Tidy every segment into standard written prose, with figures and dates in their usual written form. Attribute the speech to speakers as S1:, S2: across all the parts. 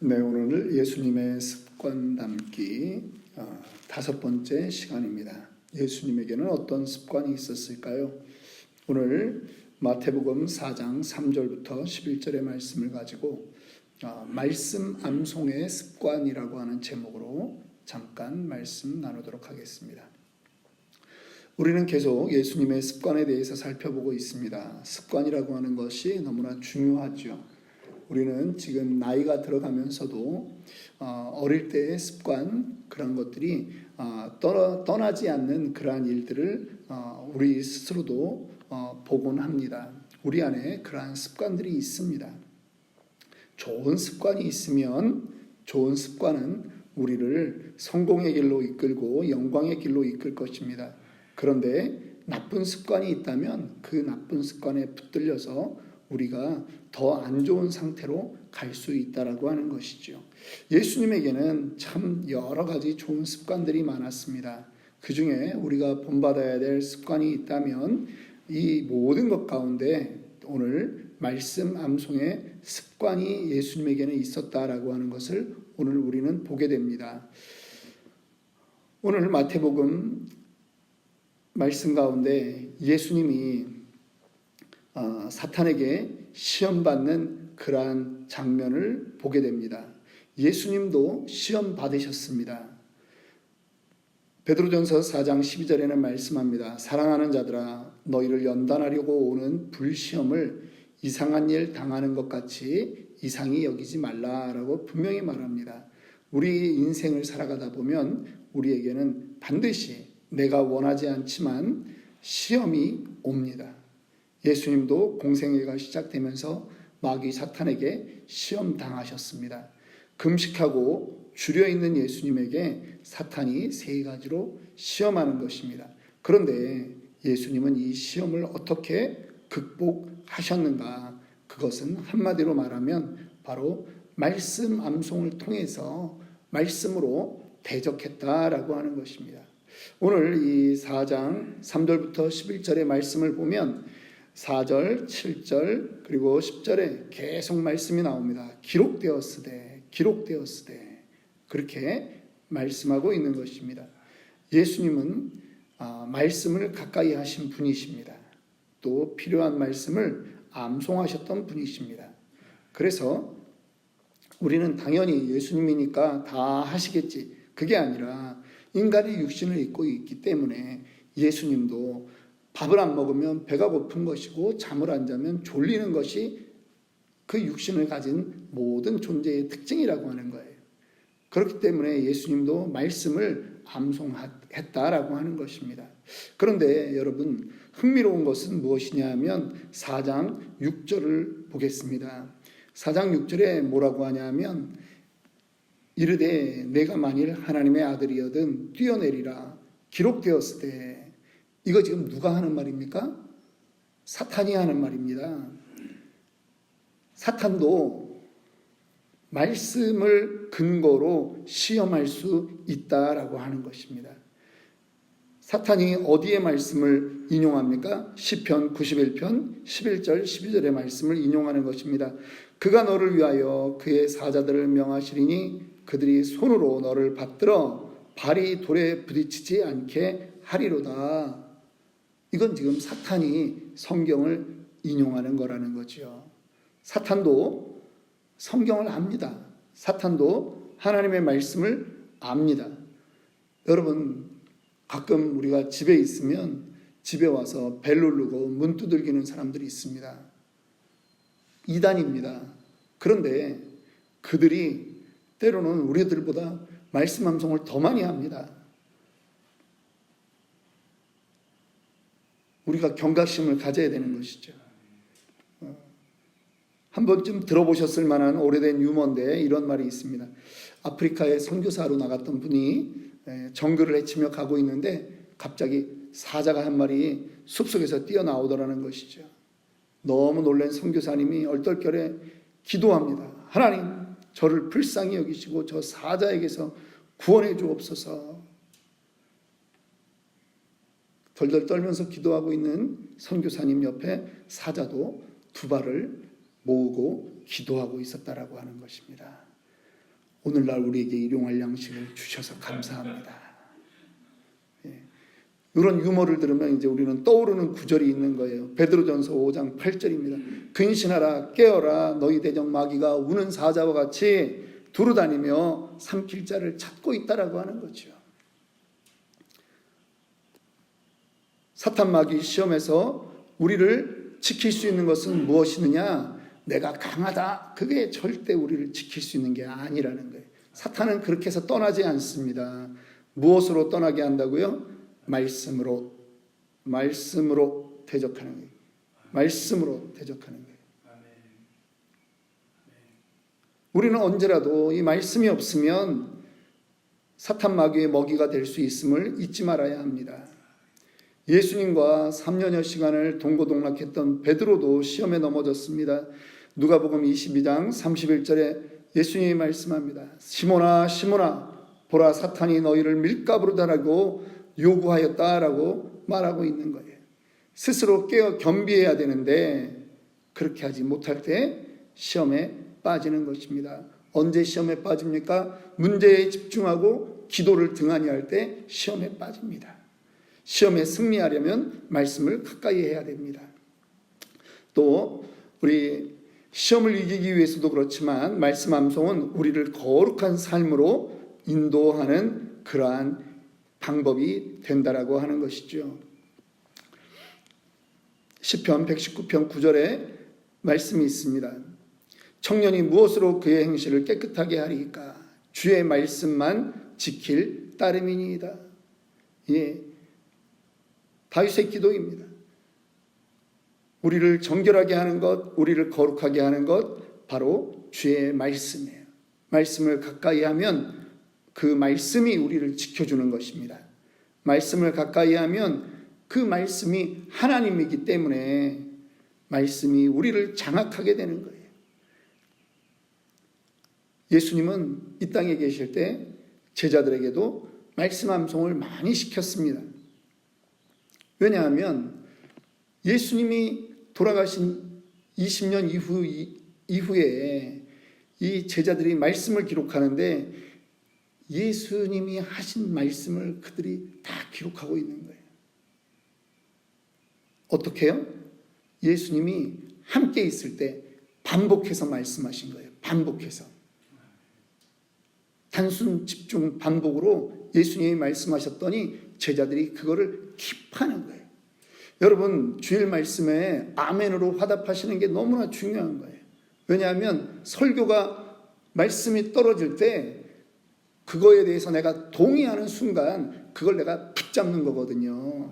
S1: 네, 오늘 예수님의 습관 담기 5번째 시간입니다. 예수님에게는 어떤 습관이 있었을까요? 오늘 마태복음 4장 3절부터 11절의 말씀을 가지고 말씀 암송의 습관이라고 하는 제목으로 잠깐 말씀 나누도록 하겠습니다. 우리는 계속 예수님의 습관에 대해서 살펴보고 있습니다. 습관이라고 하는 것이 너무나 중요하죠. 우리는 지금 나이가 들어가면서도 어릴 때의 습관, 그런 것들이 떠나지 않는 그러한 일들을 우리 스스로도 보곤 합니다. 우리 안에 그러한 습관들이 있습니다. 좋은 습관이 있으면 좋은 습관은 우리를 성공의 길로 이끌고 영광의 길로 이끌 것입니다. 그런데 나쁜 습관이 있다면 그 나쁜 습관에 붙들려서 우리가 더 안 좋은 상태로 갈 수 있다라고 하는 것이죠. 예수님에게는 참 여러 가지 좋은 습관들이 많았습니다. 그 중에 우리가 본받아야 될 습관이 있다면 이 모든 것 가운데 오늘 말씀 암송의 습관이 예수님에게는 있었다라고 하는 것을 오늘 우리는 보게 됩니다. 오늘 마태복음 말씀 가운데 예수님이 사탄에게 시험받는 그러한 장면을 보게 됩니다. 예수님도 시험 받으셨습니다. 베드로전서 4장 12절에는 말씀합니다. 사랑하는 자들아, 너희를 연단하려고 오는 불시험을 이상한 일 당하는 것 같이 이상히 여기지 말라라고 분명히 말합니다. 우리 인생을 살아가다 보면 우리에게는 반드시 내가 원하지 않지만 시험이 옵니다. 예수님도 공생애가 시작되면서 마귀 사탄에게 시험 당하셨습니다. 금식하고 줄여 있는 예수님에게 사탄이 3가지로 시험하는 것입니다. 그런데 예수님은 이 시험을 어떻게 극복하셨는가? 그것은 한마디로 말하면 바로 말씀 암송을 통해서 말씀으로 대적했다라고 하는 것입니다. 오늘 이 4장 3절부터 11절의 말씀을 보면 4절, 7절, 그리고 10절에 계속 말씀이 나옵니다. 기록되었으되 그렇게 말씀하고 있는 것입니다. 예수님은 말씀을 가까이 하신 분이십니다. 또 필요한 말씀을 암송하셨던 분이십니다. 그래서 우리는 당연히 예수님이니까 다 하시겠지, 그게 아니라 인간의 육신을 입고 있기 때문에 예수님도 밥을 안 먹으면 배가 고픈 것이고 잠을 안 자면 졸리는 것이 그 육신을 가진 모든 존재의 특징이라고 하는 거예요. 그렇기 때문에 예수님도 말씀을 암송했다라고 하는 것입니다. 그런데 여러분, 흥미로운 것은 무엇이냐 하면 4장 6절을 보겠습니다. 4장 6절에 뭐라고 하냐면 이르되 내가 만일 하나님의 아들이여든 뛰어내리라 기록되었으되. 이거 지금 누가 하는 말입니까? 사탄이 하는 말입니다. 사탄도 말씀을 근거로 시험할 수 있다라고 하는 것입니다. 사탄이 어디에 말씀을 인용합니까? 시편 91편 11절 12절의 말씀을 인용하는 것입니다. 그가 너를 위하여 그의 사자들을 명하시리니 그들이 손으로 너를 받들어 발이 돌에 부딪히지 않게 하리로다. 이건 지금 사탄이 성경을 인용하는 거라는 거죠. 사탄도 성경을 압니다. 사탄도 하나님의 말씀을 압니다. 여러분, 가끔 우리가 집에 있으면 집에 와서 벨 누르고 문 두들기는 사람들이 있습니다. 이단입니다. 그런데 그들이 때로는 우리들보다 말씀 암송을 더 많이 합니다. 우리가 경각심을 가져야 되는 것이죠. 한 번쯤 들어보셨을 만한 오래된 유머인데 이런 말이 있습니다. 아프리카에 선교사로 나갔던 분이 정글을 헤치며 가고 있는데 갑자기 사자가 한 마리 숲속에서 뛰어나오더라는 것이죠. 너무 놀란 선교사님이 얼떨결에 기도합니다. 하나님, 저를 불쌍히 여기시고 저 사자에게서 구원해 주옵소서. 덜덜 떨면서 기도하고 있는 선교사님 옆에 사자도 2발을 모으고 기도하고 있었다라고 하는 것입니다. 오늘날 우리에게 일용할 양식을 주셔서 감사합니다. 예. 이런 유머를 들으면 이제 우리는 떠오르는 구절이 있는 거예요. 베드로전서 5장 8절입니다. 근신하라 깨어라 너희 대적 마귀가 우는 사자와 같이 두루다니며 삼킬 자를 찾고 있다라고 하는 거죠. 사탄 마귀 시험에서 우리를 지킬 수 있는 것은 무엇이느냐? 내가 강하다. 그게 절대 우리를 지킬 수 있는 게 아니라는 거예요. 사탄은 그렇게 해서 떠나지 않습니다. 무엇으로 떠나게 한다고요? 말씀으로 대적하는 거예요. 말씀으로 대적하는 거예요. 우리는 언제라도 이 말씀이 없으면 사탄 마귀의 먹이가 될 수 있음을 잊지 말아야 합니다. 예수님과 3년여 시간을 동고동락했던 베드로도 시험에 넘어졌습니다. 누가복음 22장 31절에 예수님이 말씀합니다. 시몬아 시몬아 보라 사탄이 너희를 밀가부로 달라고 요구하였다라고 말하고 있는 거예요. 스스로 깨어 겸비해야 되는데 그렇게 하지 못할 때 시험에 빠지는 것입니다. 언제 시험에 빠집니까? 문제에 집중하고 기도를 등한히 할 때 시험에 빠집니다. 시험에 승리하려면 말씀을 가까이 해야 됩니다. 또 우리 시험을 이기기 위해서도 그렇지만 말씀 암송은 우리를 거룩한 삶으로 인도하는 그러한 방법이 된다라고 하는 것이죠. 시편 119편 9절에 말씀이 있습니다. 청년이 무엇으로 그의 행실을 깨끗하게 하리까? 주의 말씀만 지킬 따름이니이다. 예, 다윗의 기도입니다. 우리를 정결하게 하는 것, 우리를 거룩하게 하는 것 바로 주의 말씀이에요. 말씀을 가까이 하면 그 말씀이 우리를 지켜주는 것입니다. 말씀을 가까이 하면 그 말씀이 하나님이기 때문에 말씀이 우리를 장악하게 되는 거예요. 예수님은 이 땅에 계실 때 제자들에게도 말씀 암송을 많이 시켰습니다. 왜냐하면 예수님이 돌아가신 20년 이후에 이 제자들이 말씀을 기록하는데 예수님이 하신 말씀을 그들이 다 기록하고 있는 거예요. 어떻게 해요? 예수님이 함께 있을 때 반복해서 말씀하신 거예요. 반복해서. 단순 집중 반복으로 예수님이 말씀하셨더니 제자들이 그거를 킵하는 거예요. 여러분 주일 말씀에 아멘으로 화답하시는 게 너무나 중요한 거예요. 왜냐하면 설교가 말씀이 떨어질 때 그거에 대해서 내가 동의하는 순간 그걸 내가 붙잡는 거거든요.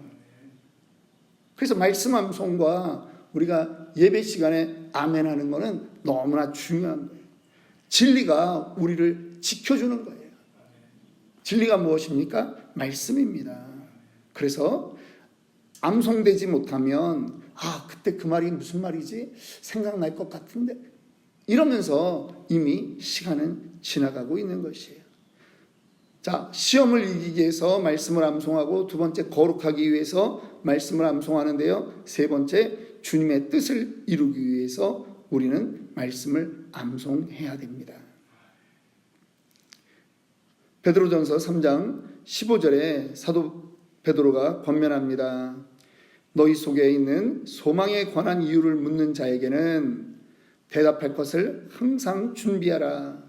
S1: 그래서 말씀 암송과 우리가 예배 시간에 아멘하는 거는 너무나 중요한 거예요. 진리가 우리를 지켜주는 거예요. 진리가 무엇입니까? 말씀입니다. 그래서 암송되지 못하면 그때 그 말이 무슨 말이지? 생각날 것 같은데 이러면서 이미 시간은 지나가고 있는 것이에요. 자, 시험을 이기기 위해서 말씀을 암송하고 두 번째 거룩하기 위해서 말씀을 암송하는데요. 세 번째 주님의 뜻을 이루기 위해서 우리는 말씀을 암송해야 됩니다. 베드로전서 3장 15절에 사도 베드로가 권면합니다. 너희 속에 있는 소망에 관한 이유를 묻는 자에게는 대답할 것을 항상 준비하라.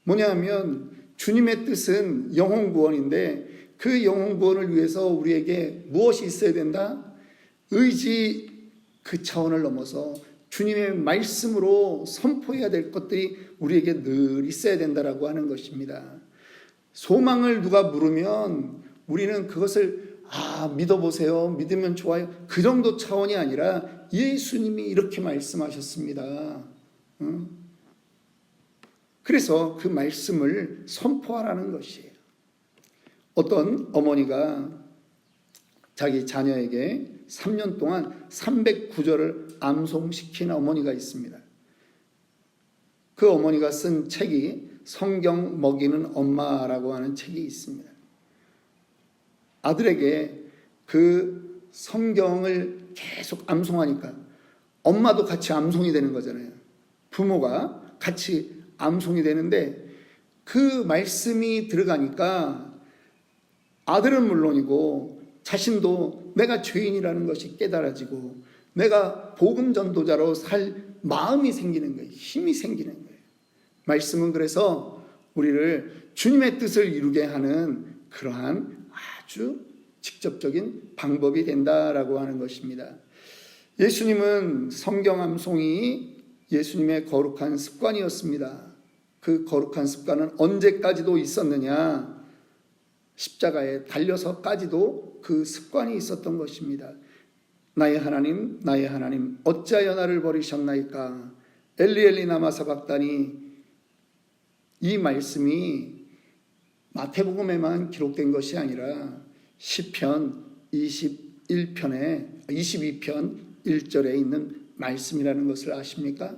S1: 뭐냐면 주님의 뜻은 영혼 구원인데 그 영혼 구원을 위해서 우리에게 무엇이 있어야 된다? 의지 그 차원을 넘어서 주님의 말씀으로 선포해야 될 것들이 우리에게 늘 있어야 된다라고 하는 것입니다. 소망을 누가 물으면 우리는 그것을 믿어보세요. 믿으면 좋아요. 그 정도 차원이 아니라 예수님이 이렇게 말씀하셨습니다. 그래서 그 말씀을 선포하라는 것이에요. 어떤 어머니가 자기 자녀에게 3년 동안 309절을 암송시킨 어머니가 있습니다. 그 어머니가 쓴 책이 성경 먹이는 엄마라고 하는 책이 있습니다. 아들에게 그 성경을 계속 암송하니까 엄마도 같이 암송이 되는 거잖아요. 부모가 같이 암송이 되는데 그 말씀이 들어가니까 아들은 물론이고 자신도 내가 죄인이라는 것이 깨달아지고 내가 복음 전도자로 살 마음이 생기는 거예요. 힘이 생기는 거예요. 말씀은 그래서 우리를 주님의 뜻을 이루게 하는 그러한 아주 직접적인 방법이 된다라고 하는 것입니다. 예수님은 성경 암송이 예수님의 거룩한 습관이었습니다. 그 거룩한 습관은 언제까지도 있었느냐? 십자가에 달려서까지도 그 습관이 있었던 것입니다. 나의 하나님, 나의 하나님, 어찌하여 나를 버리셨나이까? 엘리 엘리 라마 사박다니. 이 말씀이 마태복음에만 기록된 것이 아니라 시편 22편 1절에 있는 말씀이라는 것을 아십니까?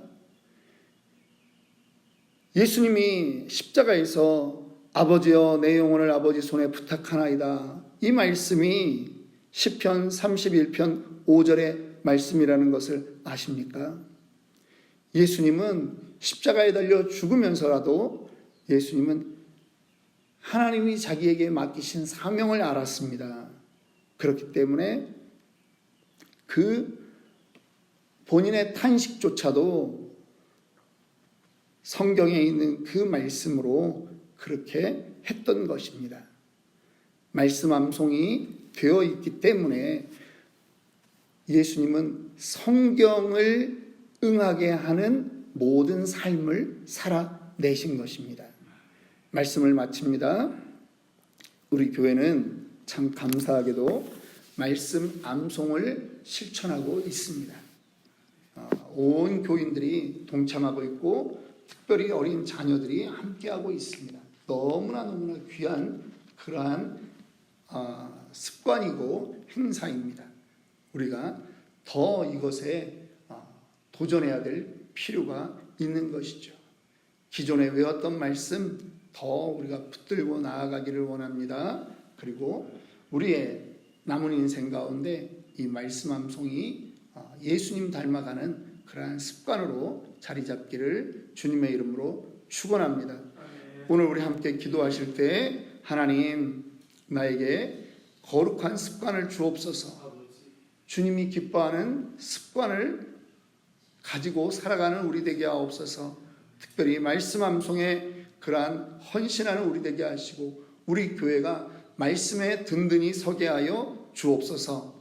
S1: 예수님이 십자가에서 아버지여 내 영혼을 아버지 손에 부탁하나이다. 이 말씀이 시편 31편 5절의 말씀이라는 것을 아십니까? 예수님은 십자가에 달려 죽으면서라도 예수님은 하나님이 자기에게 맡기신 사명을 알았습니다. 그렇기 때문에 그 본인의 탄식조차도 성경에 있는 그 말씀으로 그렇게 했던 것입니다. 말씀 암송이 되어 있기 때문에 예수님은 성경을 응하게 하는 모든 삶을 살아내신 것입니다. 말씀을 마칩니다. 우리 교회는 참 감사하게도 말씀 암송을 실천하고 있습니다. 온 교인들이 동참하고 있고 특별히 어린 자녀들이 함께하고 있습니다. 너무나 귀한 그러한 습관이고 행사입니다. 우리가 더 이것에 도전해야 될 필요가 있는 것이죠. 기존에 외웠던 말씀 더 우리가 붙들고 나아가기를 원합니다. 그리고 우리의 남은 인생 가운데 이 말씀 암송이 예수님 닮아가는 그러한 습관으로 자리 잡기를 주님의 이름으로 축원합니다. 오늘 우리 함께 기도하실 때 하나님 나에게 거룩한 습관을 주옵소서. 주님이 기뻐하는 습관을 가지고 살아가는 우리 되게 하옵소서. 특별히 말씀 암송에 그러한 헌신하는 우리 되게 하시고 우리 교회가 말씀에 든든히 서게 하여 주옵소서.